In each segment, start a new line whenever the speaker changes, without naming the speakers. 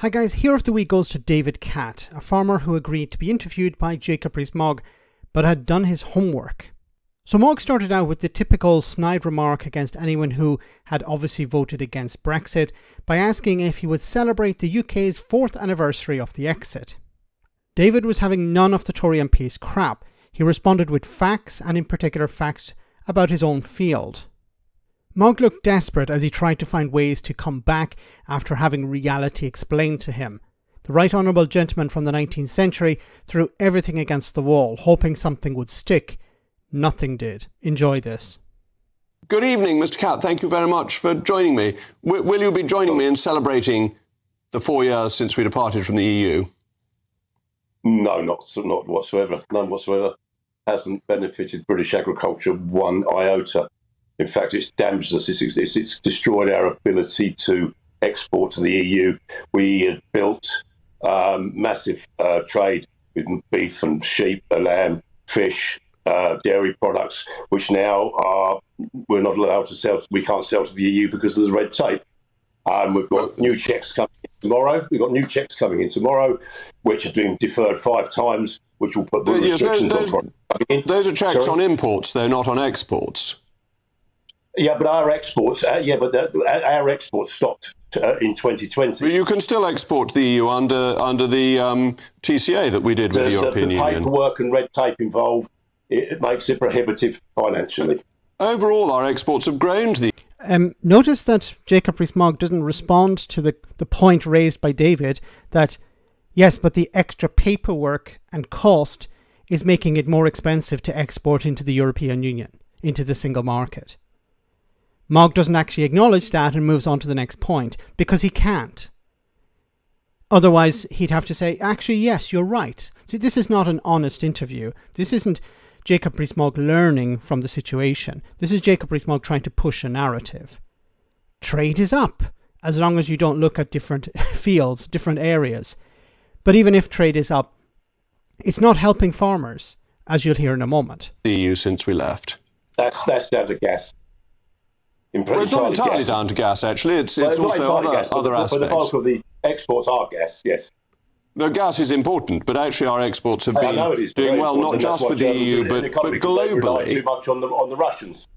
Hi guys, Hero of the Week goes to David Catt, a farmer who agreed to be interviewed by Jacob Rees-Mogg, but had done his homework. So Mogg started out with the typical snide remark against anyone who had obviously voted against Brexit by asking if he would celebrate the UK's 4th anniversary of the exit. David was having none of the Tory MP's crap. He responded with facts, and in particular facts about his own field. Mogg looked desperate as he tried to find ways to come back after having reality explained to him. The right honourable gentleman from the 19th century threw everything against the wall, hoping something would stick. Nothing did. Enjoy this.
Good evening, Mr. Catt. Thank you very much for joining me. Will you be joining me in celebrating the 4 years since we departed from the EU?
No, not whatsoever. None whatsoever. Hasn't benefited British agriculture one iota. In fact, it's damaged us. It's destroyed our ability to export to the EU. We had built massive trade with beef and sheep, lamb, fish, dairy products, which now we're not allowed to sell. We can't sell to the EU because of the red tape. We've got new checks coming in tomorrow. Which have been deferred 5 times, which will put the restrictions on.
Those are checks on imports, though, not on exports.
Yeah, but our exports, our exports stopped in 2020.
But you can still export to the EU under the TCA that we did with the European Union.
The paperwork and red tape involved, it makes it prohibitive financially.
Overall, our exports have grown to the
Notice that Jacob Rees-Mogg doesn't respond to the point raised by David that, yes, but the extra paperwork and cost is making it more expensive to export into the European Union, into the single market. Mogg doesn't actually acknowledge that and moves on to the next point, because he can't. Otherwise, he'd have to say, actually, yes, you're right. See, this is not an honest interview. This isn't Jacob Rees-Mogg learning from the situation. This is Jacob Rees-Mogg trying to push a narrative. Trade is up, as long as you don't look at different fields, different areas. But even if trade is up, it's not helping farmers, as you'll hear in a moment.
The EU since we left.
That's down to gas.
Well, it's not entirely down to gas, actually. It's also other aspects.
But the bulk of the exports are gas, yes.
No, gas is important, but actually our exports have been doing well, not just with the EU, but globally.
They rely too much on the Russians.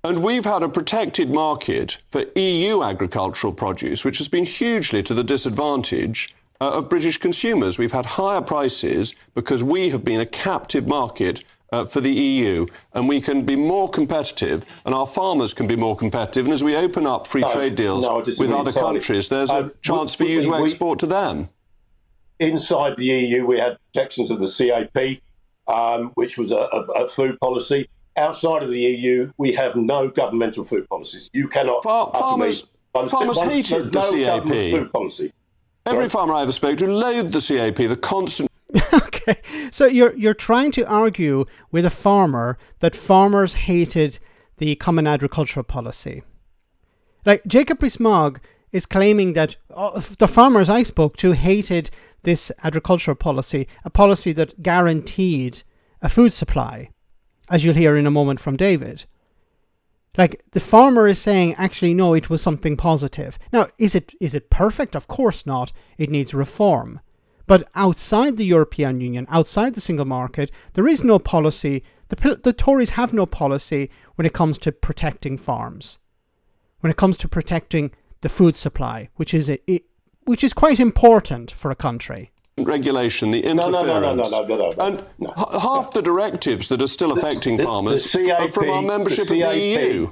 And we've had a protected market for EU agricultural produce, which has been hugely to the disadvantage of British consumers. We've had higher prices because we have been a captive market for the EU, and we can be more competitive, and our farmers can be more competitive. And as we open up free trade deals with other countries, there's a chance for you to export to them.
Inside the EU, we had protections of the CAP, which was a food policy. Outside of the EU, we have no governmental food policies. You cannot.
Farmers hated the CAP.
Food policy.
Every farmer I ever spoke to loathed the CAP, the constant.
Okay, so you're trying to argue with a farmer that farmers hated the common agricultural policy. Like, Jacob Rees-Mogg is claiming that the farmers I spoke to hated this agricultural policy, a policy that guaranteed a food supply, as you'll hear in a moment from David. Like, the farmer is saying, actually, no, it was something positive. Now, is it perfect? Of course not. It needs reform. But outside the European Union, outside the single market, there is no policy. The Tories have no policy when it comes to protecting farms, when it comes to protecting the food supply, which is quite important for a country.
Regulation, the interference.
No.
And half the directives that are still affecting farmers are from our membership of the EU.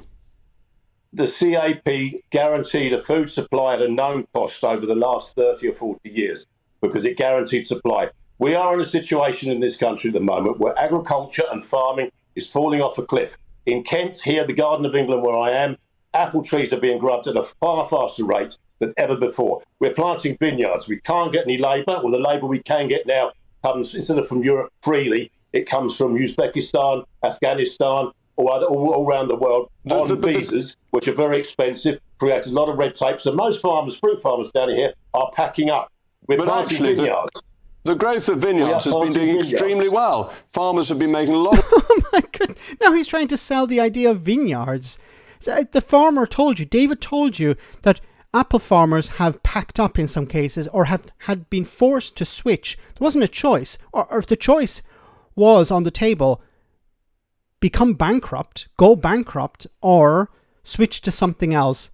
The CAP guaranteed a food supply at a known cost over the last 30 or 40 years. Because it guaranteed supply. We are in a situation in this country at the moment where agriculture and farming is falling off a cliff. In Kent, here, the Garden of England where I am, apple trees are being grubbed at a far faster rate than ever before. We're planting vineyards. We can't get any labour. Well, the labour we can get now comes, instead of from Europe freely, it comes from Uzbekistan, Afghanistan, or all around the world on visas, which are very expensive, create a lot of red tape. So most farmers, fruit farmers down here, are packing up.
But actually, the growth of vineyards has been doing extremely well. Farmers have been making a lot of...
Oh my God. Now he's trying to sell the idea of vineyards. So the farmer told you, David told you, that apple farmers have packed up in some cases or had been forced to switch. There wasn't a choice. Or if the choice was on the table, become bankrupt, go bankrupt, or switch to something else.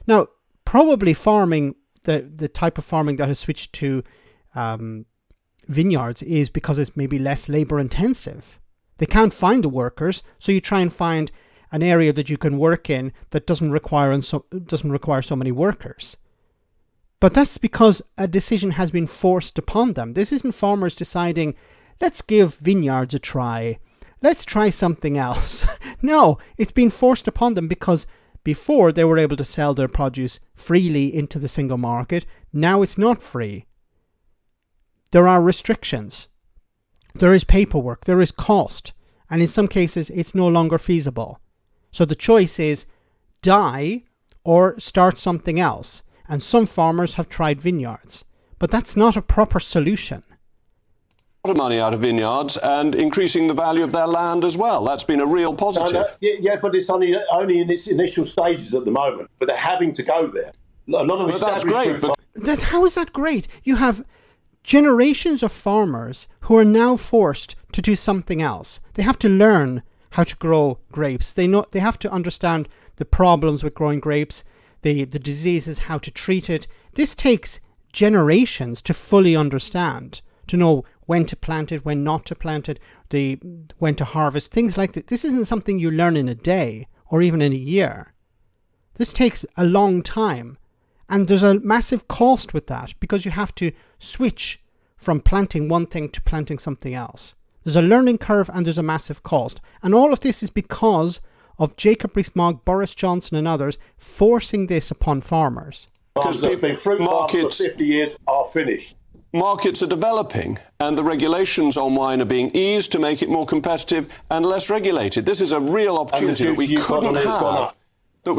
Now, probably farming, the type of farming that has switched to vineyards is because it's maybe less labour intensive. They can't find the workers, so you try and find an area that you can work in that doesn't require so many workers. But that's because a decision has been forced upon them. This isn't farmers deciding, let's give vineyards a try. Let's try something else. No, it's been forced upon them because before they were able to sell their produce freely into the single market. Now it's not free. There are restrictions. There is paperwork. There is cost. And in some cases, it's no longer feasible. So the choice is die or start something else. And some farmers have tried vineyards. But that's not a proper solution.
A lot of money out of vineyards and increasing the value of their land as well. That's been a real positive.
Yeah, but it's only in its initial stages at the moment. But they're having to go there. A lot of
that's great.
How is that great? You have generations of farmers who are now forced to do something else. They have to learn how to grow grapes. They have to understand the problems with growing grapes, the diseases, how to treat it. This takes generations to fully understand, to know when to plant it, when not to plant it, when to harvest, things like that. This isn't something you learn in a day or even in a year. This takes a long time. And there's a massive cost with that because you have to switch from planting one thing to planting something else. There's a learning curve and there's a massive cost. And all of this is because of Jacob Rees-Mogg, Boris Johnson and others forcing this upon farmers.
Because they've been fruit farms for 50 years are finished.
Markets are developing and the regulations on wine are being eased to make it more competitive and less regulated. This is a real opportunity that we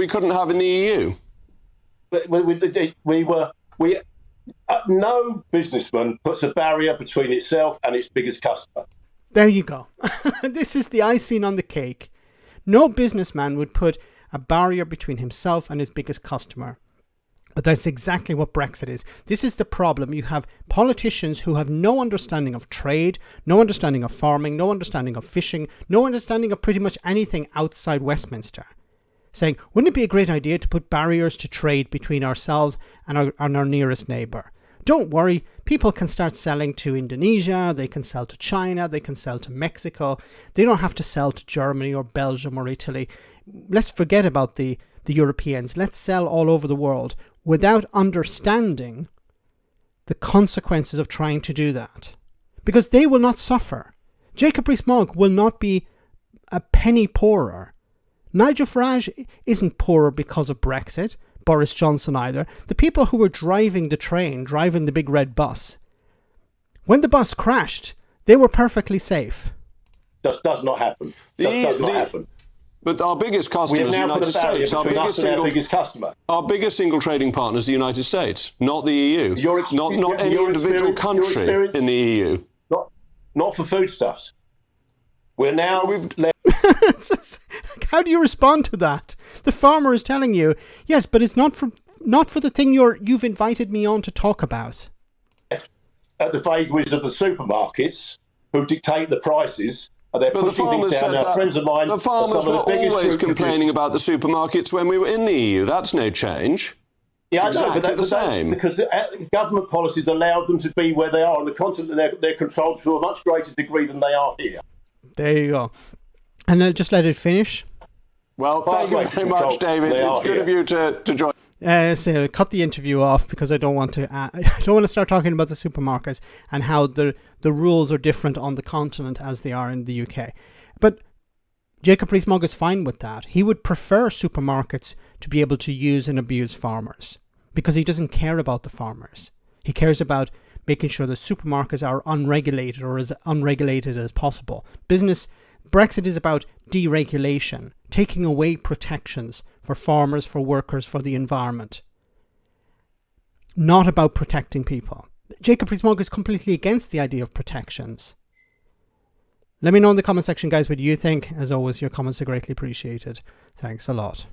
couldn't have in the EU. No businessman puts a barrier between itself and its biggest customer.
There you go. This is the icing on the cake. No businessman would put a barrier between himself and his biggest customer. But that's exactly what Brexit is. This is the problem. You have politicians who have no understanding of trade, no understanding of farming, no understanding of fishing, no understanding of pretty much anything outside Westminster, saying, wouldn't it be a great idea to put barriers to trade between ourselves and our nearest neighbour? Don't worry, people can start selling to Indonesia, they can sell to China, they can sell to Mexico. They don't have to sell to Germany or Belgium or Italy. Let's forget about the Europeans. Let's sell all over the world without understanding the consequences of trying to do that. Because they will not suffer. Jacob Rees-Mogg will not be a penny poorer. Nigel Farage isn't poorer because of Brexit, Boris Johnson either. The people who were driving the train, driving the big red bus, when the bus crashed, they were perfectly safe.
Does not happen. Does not happen.
But our biggest customer is the United States. Our biggest single trading partner is the United States, not the EU. Not any individual country in the EU.
Not for foodstuffs. We're now...
How do you respond to that? The farmer is telling you, yes, but it's not for the thing you've invited me on to talk about.
At the vagaries of the supermarkets who dictate the prices, they're pushing things down. Now, friends of mine,
the farmers were always complaining about the supermarkets when we were in the EU. That's no change.
Yeah,
it's exactly the same.
Because the government policies allowed them to be where they are on the continent. They're controlled to a much greater degree than they are here.
There you go. And then just let it finish.
Well, thank you very much, David. It's good of you to join.
So cut the interview off because I don't want to start talking about the supermarkets and how the rules are different on the continent as they are in the UK. But Jacob Rees-Mogg is fine with that. He would prefer supermarkets to be able to use and abuse farmers because he doesn't care about the farmers. He cares about making sure that supermarkets are unregulated or as unregulated as possible. Brexit is about deregulation, taking away protections for farmers, for workers, for the environment. Not about protecting people. Jacob Rees-Mogg is completely against the idea of protections. Let me know in the comment section, guys, what you think. As always, your comments are greatly appreciated. Thanks a lot.